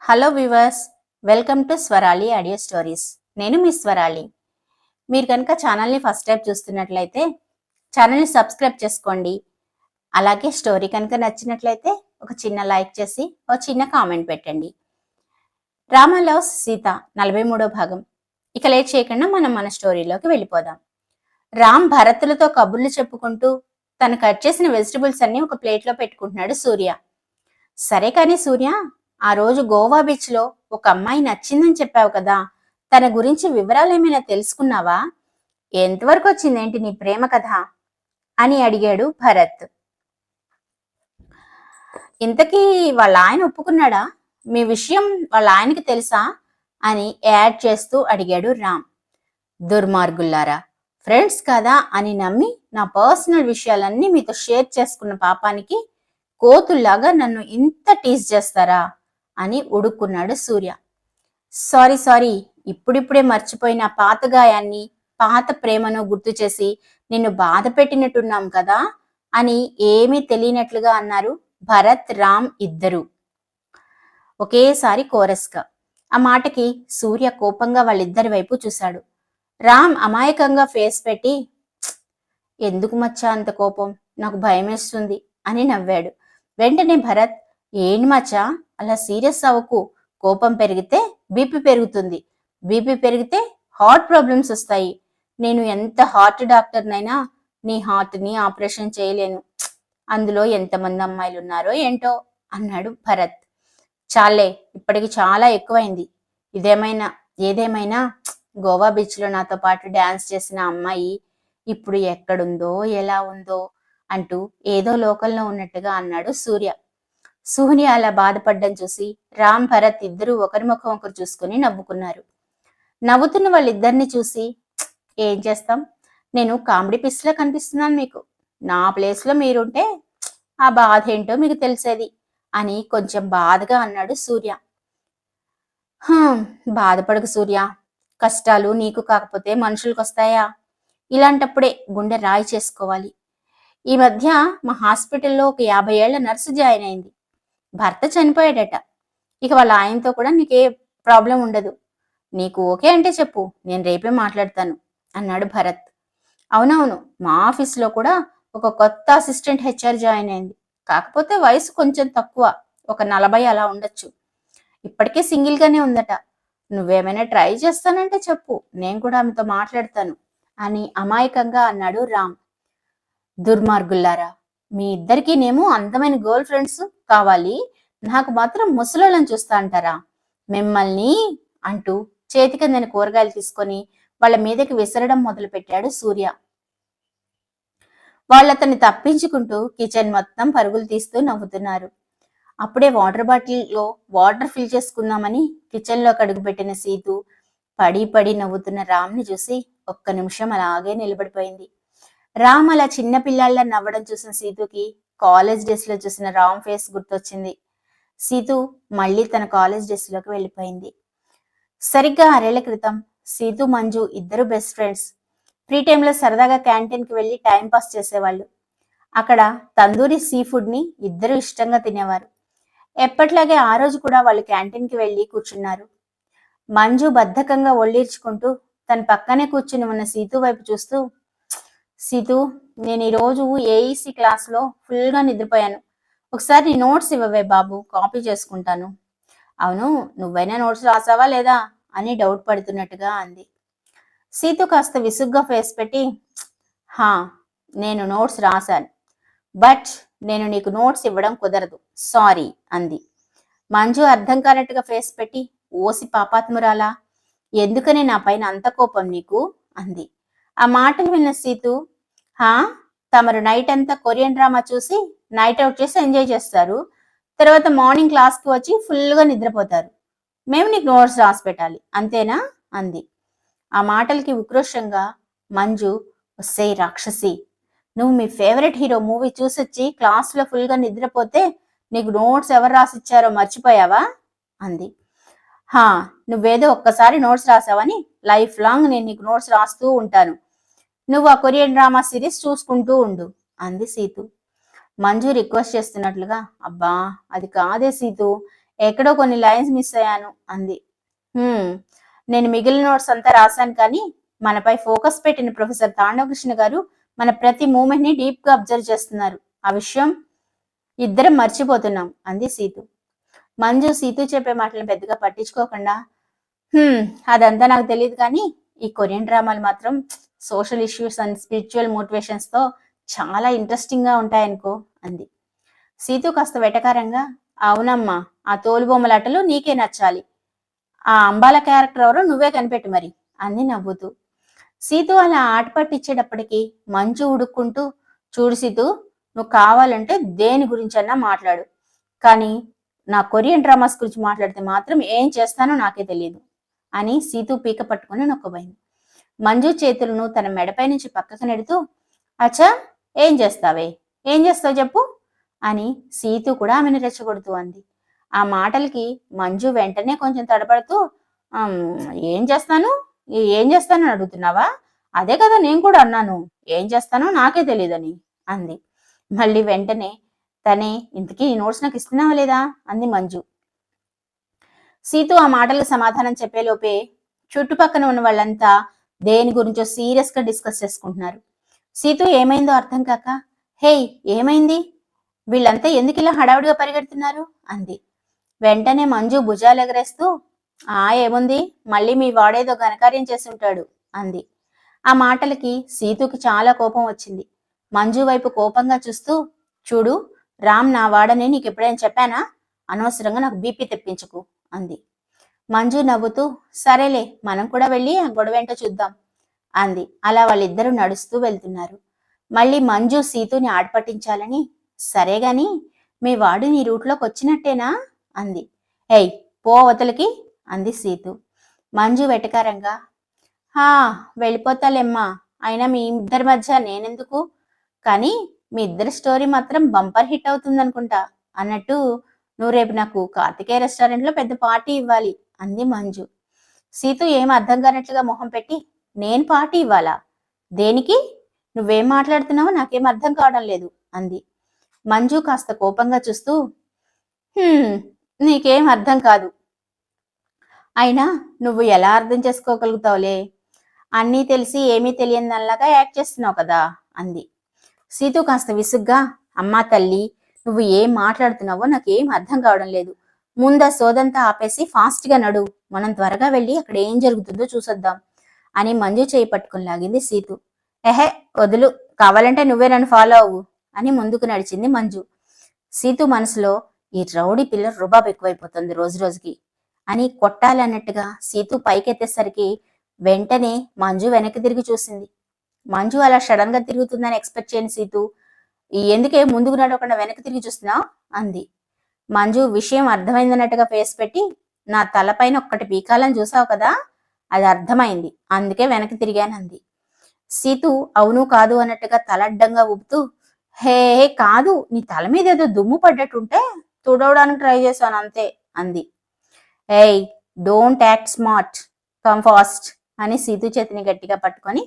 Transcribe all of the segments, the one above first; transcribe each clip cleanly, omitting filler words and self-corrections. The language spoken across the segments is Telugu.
Hello viewers, welcome to Swarali audio stories. నేను మీ స్వరాలి. మీరు కనుక ఛానల్ని ఫస్ట్ టైం చూస్తున్నట్లయితే ఛానల్ని సబ్స్క్రైబ్ చేసుకోండి. అలాగే స్టోరీ కనుక నచ్చినట్లయితే ఒక చిన్న లైక్ చేసి ఒక చిన్న కామెంట్ పెట్టండి. రామ లవ్స్ సీత 43వ భాగం. ఇక లేట్ చేయకుండా మనం మన స్టోరీలోకి వెళ్ళిపోదాం. రామ్ భరతులతో కబుర్లు చెప్పుకుంటూ తను కట్ చేసిన వెజిటబుల్స్ అన్ని ఒక ప్లేట్లో పెట్టుకుంటున్నాడు సూర్య. సరే కానీ సూర్య, ఆ రోజు గోవా బీచ్ లో ఒక అమ్మాయి నచ్చిందని చెప్పావు కదా, తన గురించి వివరాలు ఏమైనా తెలుసుకున్నావా? ఎంతవరకు వచ్చిందేంటి నీ ప్రేమ కథ అని అడిగాడు భరత్. ఇంతకీ వాళ్ళ ఆయన ఒప్పుకున్నాడా? మీ విషయం వాళ్ళ ఆయనకి తెలుసా అని యాడ్ చేస్తూ అడిగాడు రామ్. దుర్మార్గుల్లారా, ఫ్రెండ్స్ కదా అని నమ్మి నా పర్సనల్ విషయాలన్నీ మీతో షేర్ చేసుకున్న పాపానికి కోతుల్లాగా నన్ను ఇంత టీజ్ చేస్తారా అని ఉడుక్కున్నాడు సూర్య. సారీ, ఇప్పుడిప్పుడే మర్చిపోయిన పాత గాయాన్ని, పాత ప్రేమను గుర్తు చేసి నిన్ను బాధ పెట్టినట్టున్నాం కదా అని ఏమీ తెలియనట్లుగా అన్నారు భరత్, రామ్ ఇద్దరు ఒకేసారి కోరస్గా. ఆ మాటకి సూర్య కోపంగా వాళ్ళిద్దరి వైపు చూశాడు. రామ్ అమాయకంగా ఫేస్ పెట్టి, ఎందుకు మచ్చా అంత కోపం, నాకు భయమేస్తుంది అని నవ్వాడు. వెంటనే భరత్, ఏంటి మచ్చా అలా సీరియస్ అవ్వకు, కోపం పెరిగితే బీపీ పెరుగుతుంది, బీపీ పెరిగితే హార్ట్ ప్రాబ్లమ్స్ వస్తాయి. నేను ఎంత హార్ట్ డాక్టర్నైనా నీ హార్ట్ని ఆపరేషన్ చేయలేను. అందులో ఎంతమంది అమ్మాయిలు ఉన్నారో ఏంటో అన్నాడు భరత్. చాలే, ఇప్పటికి చాలా ఎక్కువైంది. ఏదేమైనా గోవా బీచ్లో నాతో పాటు డాన్స్ చేసిన అమ్మాయి ఇప్పుడు ఎక్కడుందో ఎలా ఉందో అంటూ ఏదో లోకంలో ఉన్నట్టుగా అన్నాడు సూర్య. సూర్య అలా బాధపడ్డం చూసి రామ్, భరత్ ఇద్దరూ ఒకరి ముఖం ఒకరు చూసుకుని నవ్వుకున్నారు. నవ్వుతున్న వాళ్ళిద్దరిని చూసి, ఏం చేస్తాం, నేను కామెడీ పిస్లా కనిపిస్తున్నాను మీకు. నా ప్లేస్లో మీరుంటే ఆ బాధ ఏంటో మీకు తెలిసేది అని కొంచెం బాధగా అన్నాడు సూర్య. బాధపడకు సూర్య, కష్టాలు నీకు కాకపోతే మనుషులకు వస్తాయా? ఇలాంటప్పుడే గుండె రాయి చేసుకోవాలి. ఈ మధ్య మా హాస్పిటల్లో ఒక 50 ఏళ్ల నర్సు జాయిన్ అయింది. భర్త చనిపోయాడట. ఇక వాళ్ళ ఆయనతో కూడా నీకే ప్రాబ్లం ఉండదు. నీకు ఓకే అంటే చెప్పు, నేను రేపే మాట్లాడతాను అన్నాడు భరత్. అవునవును, మా ఆఫీస్లో కూడా ఒక కొత్త అసిస్టెంట్ హెచ్ఆర్ జాయిన్ అయింది. కాకపోతే వయసు కొంచెం తక్కువ, ఒక 40 అలా ఉండొచ్చు. ఇప్పటికే సింగిల్గానే ఉందట. నువ్వేమైనా ట్రై చేస్తానంటే చెప్పు, నేను కూడా ఆమెతో మాట్లాడతాను అని అమాయకంగా అన్నాడు రామ్. దుర్మార్గుల్లారా, మీ ఇద్దరికినేమో అందమైన గర్ల్ ఫ్రెండ్స్ కావాలి, నాకు మాత్రం ముసలోళ్ళని చూస్తా అంటారా? మిమ్మల్ని అంటూ చేతికిందని కూరగాయలు తీసుకొని వాళ్ళ మీదకి విసరడం మొదలు పెట్టాడు సూర్య. వాళ్ళతన్ని తప్పించుకుంటూ కిచెన్ మొత్తం పరుగులు తీస్తూ నవ్వుతున్నారు. అప్పుడే వాటర్ బాటిల్లో వాటర్ ఫిల్ చేసుకుందామని కిచెన్లోకి అడుగుపెట్టిన సీతు పడి పడి నవ్వుతున్న రామ్ని చూసి ఒక్క నిమిషం అలాగే నిలబడిపోయింది. రామ్ అలా చిన్న పిల్లాళ్ళ నవ్వడం చూసిన సీతుకి కాలేజ్ డేస్ లో చూసిన రామ్ ఫేస్ గుర్తొచ్చింది. సీతు మళ్ళీ తన కాలేజ్ డేస్ లోకి వెళ్ళిపోయింది. సరిగ్గా 6 ఏళ్ల క్రితం సీతు, మంజు ఇద్దరు బెస్ట్ ఫ్రెండ్స్. ఫ్రీ టైంలో సరదాగా క్యాంటీన్కి వెళ్ళి టైం పాస్ చేసేవాళ్ళు. అక్కడ తందూరి సీ ఫుడ్ ని ఇద్దరు ఇష్టంగా తినేవారు. ఎప్పట్లాగే ఆ రోజు కూడా వాళ్ళు క్యాంటీన్కి వెళ్ళి కూర్చున్నారు. మంజు బద్ధకంగా ఒళ్ళీర్చుకుంటూ తన పక్కనే కూర్చుని ఉన్న సీతు వైపు చూస్తూ, సీతు, నేను ఈరోజు ఏఈసీ క్లాస్లో ఫుల్గా నిద్రపోయాను. ఒకసారి నీ నోట్స్ ఇవ్వవే బాబు, కాపీ చేసుకుంటాను. అవును, నువ్వైనా నోట్స్ రాసావా లేదా అని డౌట్ పడుతున్నట్టుగా అంది. సీతు కాస్త విసుగ్గా ఫేస్ పెట్టి, హా, నేను నోట్స్ రాశాను, బట్ నేను నీకు నోట్స్ ఇవ్వడం కుదరదు, సారీ అంది. మంజు అర్థం కానట్టుగా ఫేస్ పెట్టి, ఓసి పాపాత్మురాలా, ఎందుకని నా పైన అంత కోపం నీకు అంది. ఆ మాటలు విన్న సీతు, తమరు నైట్ అంతా కొరియన్ డ్రామా చూసి నైట్ అవుట్ చేసి ఎంజాయ్ చేస్తారు, తర్వాత మార్నింగ్ క్లాస్కి వచ్చి ఫుల్గా నిద్రపోతారు, మేము నీకు నోట్స్ రాసి పెట్టాలి అంతేనా అంది. ఆ మాటలకి ఉక్రోషంగా మంజు, వస్తే రాక్షసి, నువ్వు మీ ఫేవరెట్ హీరో మూవీ చూసొచ్చి క్లాస్లో ఫుల్గా నిద్రపోతే నీకు నోట్స్ ఎవరు రాసిచ్చారో మర్చిపోయావా అంది. నువ్వేదో ఒక్కసారి నోట్స్ రాసావని లైఫ్ లాంగ్ నేను నీకు నోట్స్ రాస్తూ ఉంటాను, నువ్వు ఆ కొరియన్ డ్రామా సిరీస్ చూసుకుంటూ ఉండు అంది సీతు. మంజు రిక్వెస్ట్ చేస్తున్నట్లుగా, అబ్బా అది కాదే సీతు, ఎక్కడో కొన్ని లైన్స్ మిస్ అయ్యాను అంది. నేను మిగిలిన నోట్స్ అంతా రాశాను, కానీ మనపై ఫోకస్ పెట్టిన ప్రొఫెసర్ తాండవకృష్ణ గారు మన ప్రతి మూమెంట్ ని డీప్ గా అబ్జర్వ్ చేస్తున్నారు. ఆ విషయం ఇద్దరం మర్చిపోతున్నాం అంది సీతు. మంజు సీతు చెప్పే మాటలను పెద్దగా పట్టించుకోకుండా, అదంతా నాకు తెలియదు, కానీ ఈ కొరియన్ డ్రామాలు మాత్రం social issues and spiritual motivations తో చాలా ఇంట్రెస్టింగ్ గా ఉంటాయనుకో అంది. సీతు కాస్త వెటకారంగా, అవునమ్మా, ఆ తోలుబొమ్మలాటలు నీకే నచ్చాలి. ఆ అంబాల క్యారెక్టర్ ఎవరో నువ్వే కనిపెట్టు మరి అంది నవ్వుతూ. సీతు అలా ఆట పట్టించేటప్పటికి మంచు ఉడుక్కుంటూ, చూడు సీతు, నువ్వు కావాలంటే దేని గురించన్నా మాట్లాడు, కానీ నా కొరియన్ డ్రామాస్ గురించి మాట్లాడితే మాత్రం ఏం చేస్తానో నాకే తెలియదు అని సీతు పీక పట్టుకుని నొక్కబోయింది. మంజు చేతులను తన మెడపై నుంచి పక్కకు నెడుతూ, అచ్చా, ఏం చేస్తావు చెప్పు అని సీతు కూడా ఆమెను రెచ్చగొడుతూ అంది. ఆ మాటలకి మంజు వెంటనే కొంచెం తడబడుతూ, ఏం చేస్తాను అని అడుగుతున్నావా? అదే కదా నేను కూడా అన్నాను, ఏం చేస్తానో నాకే తెలియదని అంది. మళ్ళీ వెంటనే తనే, ఇంతకీ ఈ నోట్స్ నాకు ఇస్తున్నావా లేదా అంది మంజు. సీతు ఆ మాటలకు సమాధానం చెప్పేలోపే చుట్టుపక్కన ఉన్న వాళ్ళంతా దేని గురించో సీరియస్ గా డిస్కస్ చేసుకుంటున్నారు. సీతు ఏమైందో అర్థం కాక, హేయ్, ఏమైంది, వీళ్ళంతా ఎందుకు ఇలా హడావుడిగా పరిగెడుతున్నారు అంది. వెంటనే మంజు భుజాలు ఎగరేస్తూ, ఏముంది, మళ్ళీ మీ వాడేదో ఘనకార్యం చేసి ఉంటాడు అంది. ఆ మాటలకి సీతుకి చాలా కోపం వచ్చింది. మంజు వైపు కోపంగా చూస్తూ, చూడు, రామ్ నా వాడని నీకు ఎప్పుడైనా చెప్పానా? అనవసరంగా నాకు బీపీ తెప్పించకు అంది. మంజు నవ్వుతూ, సరేలే, మనం కూడా వెళ్ళి ఆ గొడవేంటో చూద్దాం అంది. అలా వాళ్ళిద్దరూ నడుస్తూ వెళ్తున్నారు. మళ్ళీ మంజు సీతుని ఆడపట్టించాలని, సరేగాని మీ వాడు నీ రూట్లోకి వచ్చినట్టేనా అంది. ఏయ్, పో అవతలికి అంది సీతు. మంజు వెటకారంగా, వెళ్ళిపోతాలేమ్మా, అయినా మీ ఇద్దరి మధ్య నేనెందుకు, కానీ మీ ఇద్దరి స్టోరీ మాత్రం బంపర్ హిట్ అవుతుందనుకుంటా అన్నట్టు నువ్వు రేపు నాకు కార్తికేయ రెస్టారెంట్లో పెద్ద పార్టీ ఇవ్వాలి అంది మంజు. సీతు ఏం అర్థం కానట్లుగా మొహం పెట్టి, నేను పార్టీ ఇవ్వాలా? దేనికి? నువ్వేం మాట్లాడుతున్నావో నాకేం అర్థం కావడం లేదు అంది. మంజు కాస్త కోపంగా చూస్తూ, నీకేం అర్థం కాదు, అయినా నువ్వు ఎలా అర్థం చేసుకోగలుగుతావులే, అన్నీ తెలిసి ఏమీ తెలియని దానిలాగా యాక్ట్ చేస్తున్నావు కదా అంది. సీతు కాస్త విసుగ్గా, అమ్మా తల్లి, నువ్వు ఏం మాట్లాడుతున్నావో నాకేం అర్థం కావడం లేదు, ముందు ఆ సోదంతా ఆపేసి ఫాస్ట్ గా నడు, మనం త్వరగా వెళ్ళి అక్కడ ఏం జరుగుతుందో చూసొద్దాం అని మంజు చేయి పట్టుకుని లాగింది సీతు. వదులు, కావాలంటే నువ్వే నన్ను ఫాలో అవ్వు అని ముందుకు నడిచింది మంజు. సీతు మనసులో, ఈ రౌడీ పిల్ల రుబాబ్ ఎక్కువైపోతుంది రోజు రోజుకి అని కొట్టాలన్నట్టుగా సీతు పైకెత్తేసరికి వెంటనే మంజు వెనక్కి తిరిగి చూసింది. మంజు అలా సడన్ గా తిరుగుతుందని ఎక్స్పెక్ట్ చేయని సీతు, ఎందుకే ముందుకు నడవకుండా వెనక్కి తిరిగి చూస్తున్నావు అంది. మంజు విషయం అర్థమైందన్నట్టుగా ఫేస్ పెట్టి, నా తలపైన ఒక్కటి పీకాలని చూసావు కదా, అది అర్థమైంది, అందుకే వెనక్కి తిరిగానంది. సీతు అవును కాదు అన్నట్టుగా తలడ్డంగా ఊపుతూ, కాదు, నీ తల మీద ఏదో దుమ్ము పడ్డట్టుంటే తుడవడానికి ట్రై చేశాను అంతే అంది. ఏయ్, don't act smart, come fast అని సీతు చేతిని గట్టిగా పట్టుకొని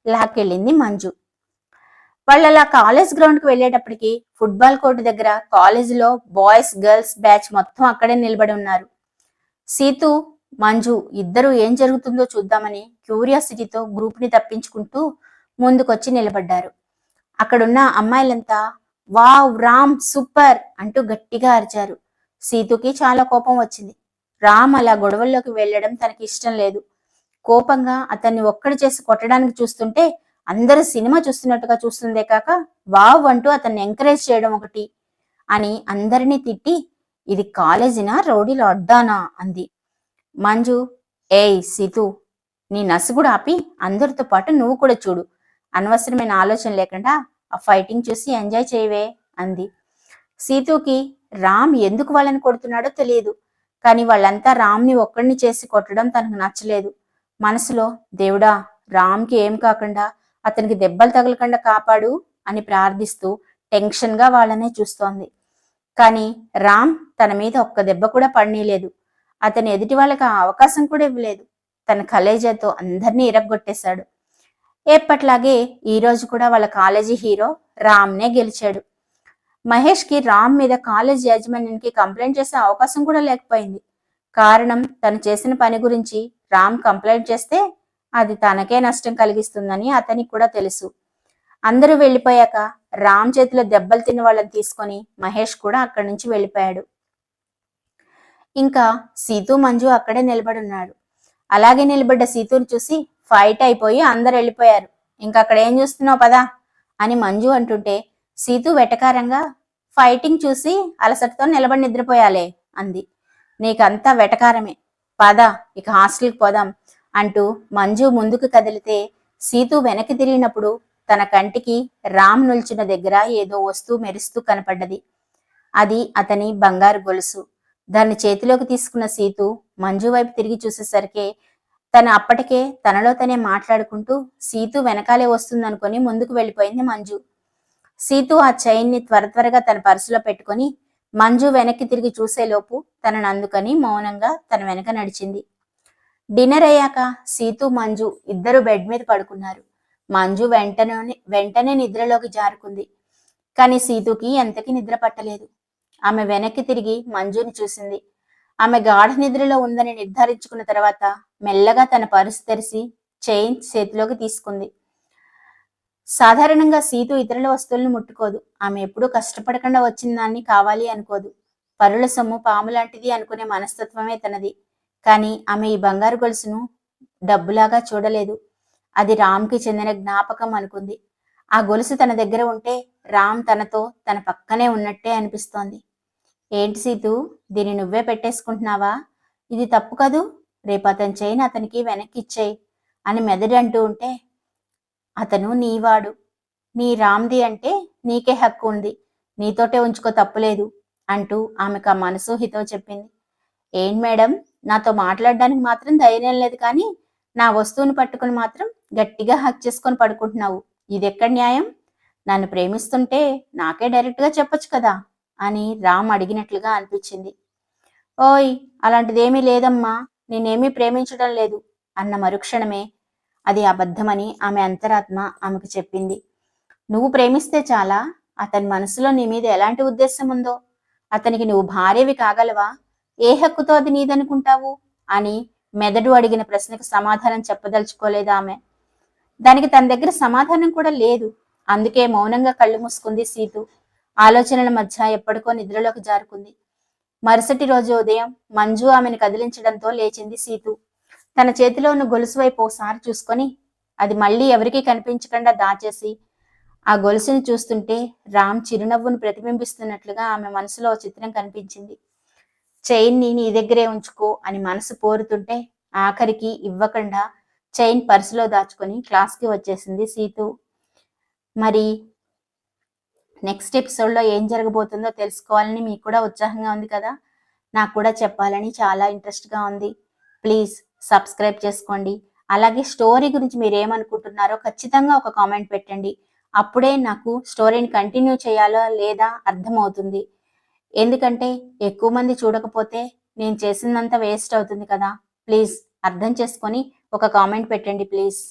లాక్కెళ్ళింది మంజు. వాళ్ళు అలా కాలేజ్ గ్రౌండ్కి వెళ్ళేటప్పటికి ఫుట్బాల్ కోర్టు దగ్గర కాలేజీలో బాయ్స్ గర్ల్స్ బ్యాచ్ మొత్తం అక్కడే నిలబడి ఉన్నారు. సీతు మంజు ఇద్దరు ఏం జరుగుతుందో చూద్దామని క్యూరియాసిటీతో గ్రూప్ ని తప్పించుకుంటూ ముందుకొచ్చి నిలబడ్డారు. అక్కడున్న అమ్మాయిలంతా వావ్, రామ్ సూపర్ అంటూ గట్టిగా అరిచారు. సీతుకి చాలా కోపం వచ్చింది. రామ్ అలా గొడవల్లోకి వెళ్ళడం తనకి ఇష్టం లేదు. కోపంగా అతన్ని ఒక్కడి చేసి కొట్టడానికి చూస్తుంటే అందరూ సినిమా చూస్తున్నట్టుగా చూస్తుందే కాక వావ్ అంటూ అతన్ని ఎంకరేజ్ చేయడం ఒకటి అని అందరినీ తిట్టి, ఇది కాలేజీనా రౌడీలో అడ్డానా అంది. మంజు, ఏయ్ సీతు, నీ నసుగుడు ఆపి అందరితో పాటు నువ్వు కూడా చూడు, అనవసరమైన ఆలోచన లేకుండా ఆ ఫైటింగ్ చూసి ఎంజాయ్ చేయవే అంది. సీతుకి రామ్ ఎందుకు వాళ్ళని కొడుతున్నాడో తెలియదు, కానీ వాళ్ళంతా రామ్ని ఒక్కడిని చేసి కొట్టడం తనకు నచ్చలేదు. మనసులో, దేవుడా, రామ్కి ఏం కాకుండా అతనికి దెబ్బలు తగలకుండా కాపాడు అని ప్రార్థిస్తూ టెన్షన్ గా వాళ్ళనే చూస్తోంది. కానీ రామ్ తన మీద ఒక్క దెబ్బ కూడా పడనీలేదు. అతని ఎదుటి వాళ్ళకి ఆ అవకాశం కూడా ఇవ్వలేదు. తన కలేజాతో అందరినీ ఇరగ్గొట్టేశాడు. ఎప్పట్లాగే ఈ రోజు కూడా వాళ్ళ కాలేజీ హీరో రామ్నే గెలిచాడు. మహేష్కి రామ్ మీద కాలేజ్ యాజమాన్యానికి కంప్లైంట్ చేసే అవకాశం కూడా లేకపోయింది. కారణం తను చేసిన పని గురించి రామ్ కంప్లైంట్ చేస్తే అది తనకే నష్టం కలిగిస్తుందని అతనికి కూడా తెలుసు. అందరూ వెళ్ళిపోయాక రామ్ చేతిలో దెబ్బలు తిన్న వాళ్ళని తీసుకొని మహేష్ కూడా అక్కడి నుంచి వెళ్ళిపోయాడు. ఇంకా సీతు మంజు అక్కడే నిలబడున్నాడు. అలాగే నిలబడ్డ సీతుని చూసి ఫైట్ అయిపోయి అందరు వెళ్ళిపోయారు. ఇంకా అక్కడ ఏం చూస్తున్నావు పదా అని మంజు అంటుంటే సీతు వెటకారంగా ఫైటింగ్ చూసి అలసటతో నిలబడి నిద్రపోయాలే అంది. నీకంతా వెటకారమే, పద ఇక హాస్టల్కి పోదాం అంటూ మంజు ముందుకు కదిలితే సీతు వెనక్కి తిరిగినప్పుడు తన కంటికి రామ్ నిల్చున్న దగ్గర ఏదో వస్తువు మెరుస్తూ కనపడ్డది. అది అతని బంగారు గొలుసు. దాన్ని చేతిలోకి తీసుకున్న సీతు మంజు వైపు తిరిగి చూసేసరికి తను అప్పటికే తనలో తనే మాట్లాడుకుంటూ సీతు వెనకాలే వస్తుందనుకొని ముందుకు వెళ్ళిపోయింది మంజు. సీతు ఆ చైన్ని త్వరగా తన పర్సులో పెట్టుకొని మంజు వెనక్కి తిరిగి చూసేలోపు తనను అందుకని మౌనంగా తన వెనక నడిచింది. డిన్నర్ అయ్యాక సీతు మంజు ఇద్దరు బెడ్ మీద పడుకున్నారు. మంజు వెంటనే నిద్రలోకి జారుకుంది. కానీ సీతుకి ఎంతకీ నిద్ర పట్టలేదు. ఆమె వెనక్కి తిరిగి మంజుని చూసింది. ఆమె గాఢ నిద్రలో ఉందని నిర్ధారించుకున్న తర్వాత మెల్లగా తన పర్సు తెరిచి చైన్ చేతిలోకి తీసుకుంది. సాధారణంగా సీతు ఇతరుల వస్తువులను ముట్టుకోదు. ఆమె ఎప్పుడూ కష్టపడకుండా వచ్చిన దాన్ని కావాలి అనుకోదు. పరుల సొమ్ము పాము లాంటిది అనుకునే మనస్తత్వమే తనది. కానీ ఆమె ఈ బంగారు గొలుసును డబ్బులాగా చూడలేదు. అది రామ్కి చెందిన జ్ఞాపకం అనుకుంది. ఆ గొలుసు తన దగ్గర ఉంటే రామ్ తనతో తన పక్కనే ఉన్నట్టే అనిపిస్తోంది. ఏంటి సీతు, దీన్ని నువ్వే పెట్టేసుకుంటున్నావా? ఇది తప్పు కదూ. రేపు అతని చైన్ అతనికి వెనక్కి ఇచ్చేయి అని మెదడు అంటూ ఉంటే, అతను నీవాడు, నీ రామ్ది అంటే నీకే హక్కు ఉంది, నీతోటే ఉంచుకో తప్పులేదు అంటూ ఆమెకు ఆ మనసు హితో చెప్పింది. ఏంటి మేడం, నాతో మాట్లాడడానికి మాత్రం ధైర్యం లేదు, కానీ నా వస్తువుని పట్టుకుని మాత్రం గట్టిగా హక్ చేసుకొని పడుకుంటున్నావు. ఇది ఎక్కడ న్యాయం? నన్ను ప్రేమిస్తుంటే నాకే డైరెక్ట్గా చెప్పొచ్చు కదా అని రామ్ అడిగినట్లుగా అనిపించింది. ఓయ్, అలాంటిదేమీ లేదమ్మా, నేనేమీ ప్రేమించడం లేదు అన్న మరుక్షణమే అది అబద్ధమని ఆమె అంతరాత్మ ఆమెకు చెప్పింది. నువ్వు ప్రేమిస్తే చాలా, అతని మనసులో నీ మీద ఎలాంటి ఉద్దేశం ఉందో, అతనికి నువ్వు భార్యవి కాగలవా? ఏ హక్కుతో అది నీదనుకుంటావు అని మెదడు అడిగిన ప్రశ్నకు సమాధానం చెప్పదలుచుకోలేదు ఆమె. దానికి తన దగ్గర సమాధానం కూడా లేదు. అందుకే మౌనంగా కళ్ళు మూసుకుంది సీతు. ఆలోచనల మధ్య ఎప్పటికో నిద్రలోకి జారుకుంది. మరుసటి రోజు ఉదయం మంజు ఆమెను కదిలించడంతో లేచింది సీతు. తన చేతిలో ఉన్న గొలుసు వైపు ఒకసారి చూసుకొని అది మళ్ళీ ఎవరికీ కనిపించకుండా దాచేసి ఆ గొలుసుని చూస్తుంటే రామ్ చిరునవ్వును ప్రతిబింబిస్తున్నట్లుగా ఆమె మనసులో చిత్రం కనిపించింది. చైన్ని నీ దగ్గరే ఉంచుకో అని మనసు కోరుతుంటే ఆఖరికి ఇవ్వకుండా చైన్ పర్సులో దాచుకొని క్లాస్కి వచ్చేసింది సీతు. మరి నెక్స్ట్ ఎపిసోడ్లో ఏం జరగబోతుందో తెలుసుకోవాలని మీకు కూడా ఉత్సాహంగా ఉంది కదా. నాకు కూడా చెప్పాలని చాలా ఇంట్రెస్ట్గా ఉంది. ప్లీజ్ సబ్స్క్రైబ్ చేసుకోండి. అలాగే స్టోరీ గురించి మీరు ఏమనుకుంటున్నారో ఖచ్చితంగా ఒక కామెంట్ పెట్టండి. అప్పుడే నాకు స్టోరీని కంటిన్యూ చేయాలో లేదా అర్థమవుతుంది. ఎందుకంటే ఎక్కువ మంది చూడకపోతే నేను చేసిందంతా వేస్ట్ అవుతుంది కదా. ప్లీజ్ అర్థం చేసుకొని ఒక కామెంట్ పెట్టండి ప్లీజ్.